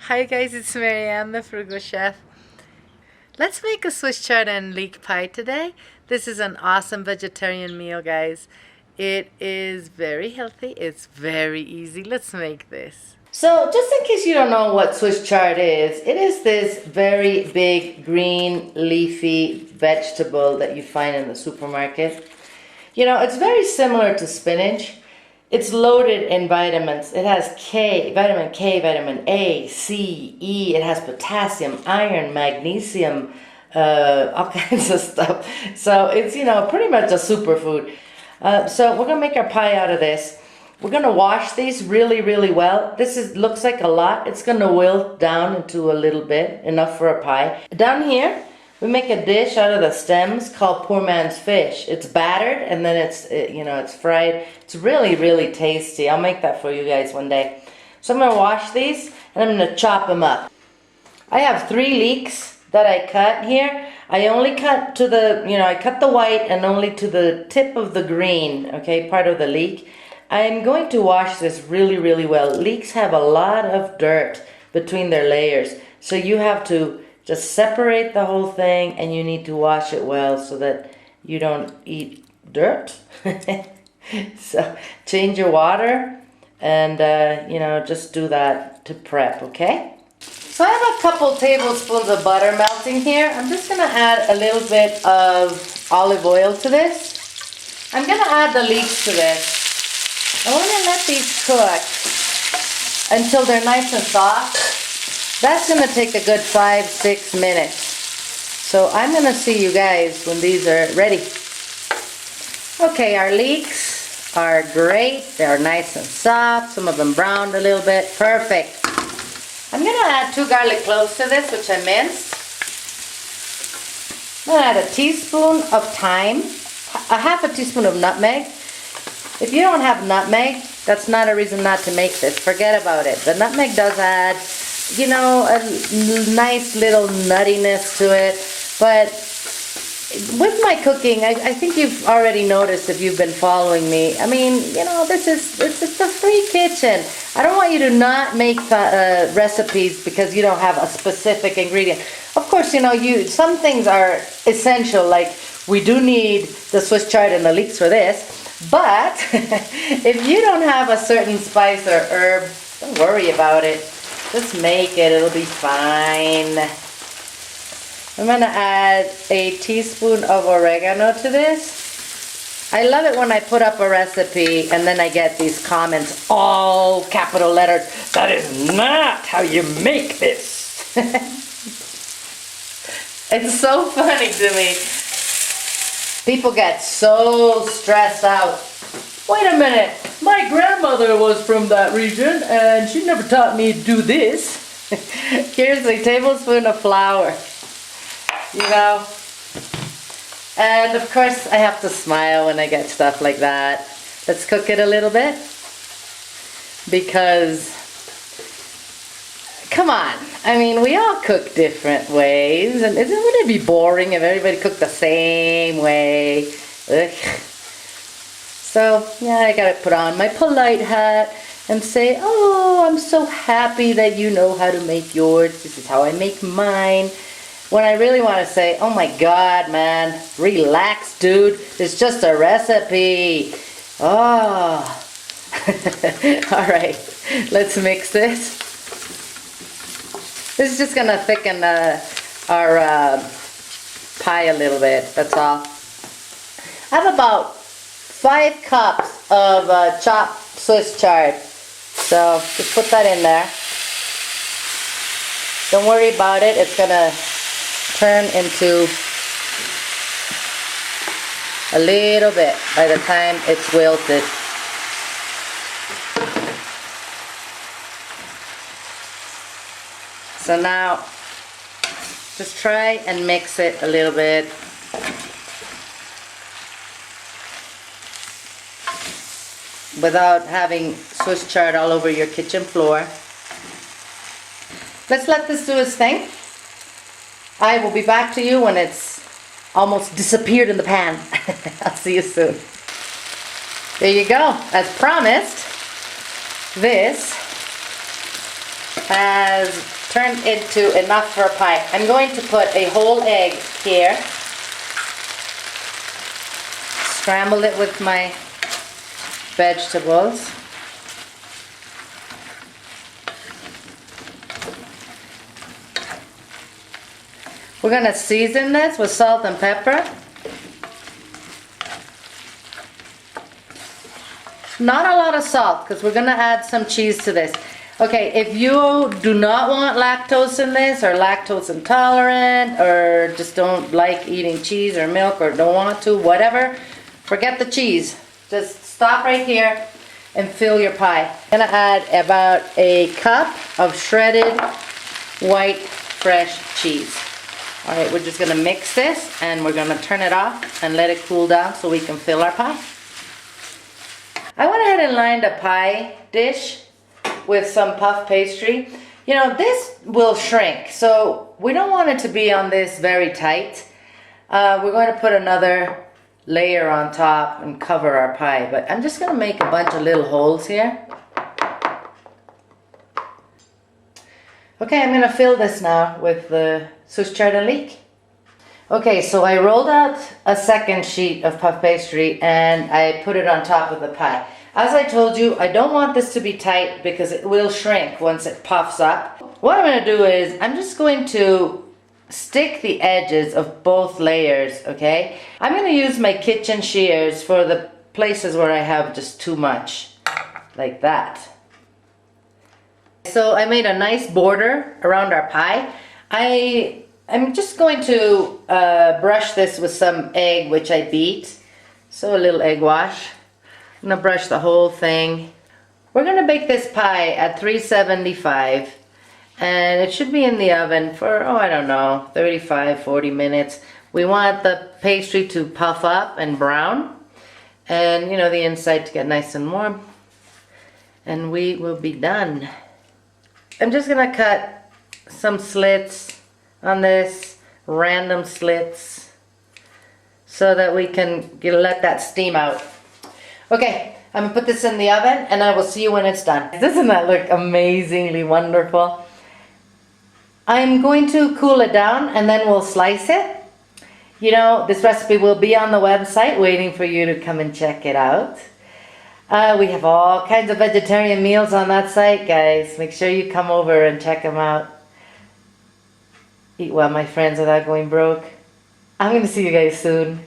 Hi guys, it's Marianne, the Frugal Chef. Let's make a Swiss chard and leek pie today. This is an awesome vegetarian meal, guys. It is very healthy, it's very easy. Let's make this. So, just in case you don't know what Swiss chard is, it is this very big green leafy vegetable that you find in the supermarket. You know, it's very similar to spinach. It's loaded in vitamins. It has vitamin K, vitamin A, C, E. It has potassium, iron, magnesium, all kinds of stuff. So it's, pretty much a superfood. So we're gonna make our pie out of this. We're gonna wash these really, really well. Looks like a lot. It's gonna wilt down into a little bit, enough for a pie. Down here, we make a dish out of the stems called poor man's fish. It's battered and then it's fried. It's really, really tasty. I'll make that for you guys one day. So I'm gonna wash these and I'm gonna chop them up. I have 3 leeks that I cut here. I only cut to the, I cut the white and only to the tip of the green, okay, part of the leek. I'm going to wash this really, really well. Leeks have a lot of dirt between their layers. So you have to just separate the whole thing and you need to wash it well so that you don't eat dirt. So change your water and, just do that to prep, okay? So I have a couple tablespoons of butter melting here. I'm just going to add a little bit of olive oil to this. I'm going to add the leeks to this. I want to let these cook until they're nice and soft. That's going to take a good 5-6 minutes. So I'm going to see you guys when these are ready. Okay, our leeks are great. They're nice and soft. Some of them browned a little bit. Perfect. I'm going to add 2 garlic cloves to this, which I minced. I'm going to add a teaspoon of thyme, a half a teaspoon of nutmeg. If you don't have nutmeg, that's not a reason not to make this. Forget about it. The nutmeg does add a nice little nuttiness to it. But with my cooking, I think you've already noticed if you've been following me. I mean, it's a free kitchen. I don't want you to not make recipes because you don't have a specific ingredient. Of course, some things are essential, like we do need the Swiss chard and the leeks for this. But if you don't have a certain spice or herb, don't worry about it. Just make it, it'll be fine. I'm going to add a teaspoon of oregano to this. I love it when I put up a recipe and then I get these comments, all capital letters, that is not how you make this. It's so funny to me. People get so stressed out. Wait a minute, my grandmother was from that region and she never taught me to do this. Here's a tablespoon of flour, And of course I have to smile when I get stuff like that. Let's cook it a little bit. Because, come on, I mean, we all cook different ways. And wouldn't it be boring if everybody cooked the same way? Ugh. So, yeah, I gotta put on my polite hat and say, oh, I'm so happy that you know how to make yours. This is how I make mine. When I really want to say, oh my God, man, relax, dude. It's just a recipe. Oh. All right, let's mix this. This is just gonna thicken our pie a little bit, that's all. I have about 5 cups of chopped Swiss chard. So just put that in there. Don't worry about it. It's gonna turn into a little bit by the time it's wilted. So now just try and mix it a little bit. Without having Swiss chard all over your kitchen floor. Let's let this do its thing. I will be back to you when it's almost disappeared in the pan. I'll see you soon. There you go. As promised, this has turned into enough for a pie. I'm going to put a whole egg here. Scramble it with my vegetables. We're going to season this with salt and pepper. Not a lot of salt because we're going to add some cheese to this. Okay, if you do not want lactose in this, or lactose intolerant, or just don't like eating cheese or milk, or don't want to, whatever, forget the cheese. Just stop right here and fill your pie. I'm going to add about a cup of shredded white fresh cheese. Alright, we're just going to mix this and we're going to turn it off and let it cool down so we can fill our pie. I went ahead and lined a pie dish with some puff pastry. You know, this will shrink, so we don't want it to be on this very tight. We're going to put another layer on top and cover our pie, but I'm just going to make a bunch of little holes here. Okay, I'm going to fill this now with the Swiss chard and leek. Okay, so I rolled out a second sheet of puff pastry and I put it on top of the pie. As I told you, I don't want this to be tight because it will shrink once it puffs up. What I'm going to do is I'm just going to stick the edges of both layers, okay? I'm going to use my kitchen shears for the places where I have just too much, like that. So I made a nice border around our pie. I'm just going to brush this with some egg which I beat. So a little egg wash. I'm going to brush the whole thing. We're going to bake this pie at 375 and it should be in the oven for, oh, I don't know, 35, 40 minutes. We want the pastry to puff up and brown and, you know, the inside to get nice and warm. And we will be done. I'm just going to cut some slits on this, random slits, so that we can let that steam out. Okay, I'm going to put this in the oven and I will see you when it's done. Doesn't that look amazingly wonderful? I'm going to cool it down and then we'll slice it. You know, this recipe will be on the website waiting for you to come and check it out. We have all kinds of vegetarian meals on that site, guys. Make sure you come over and check them out. Eat well, my friends, without going broke. I'm going to see you guys soon.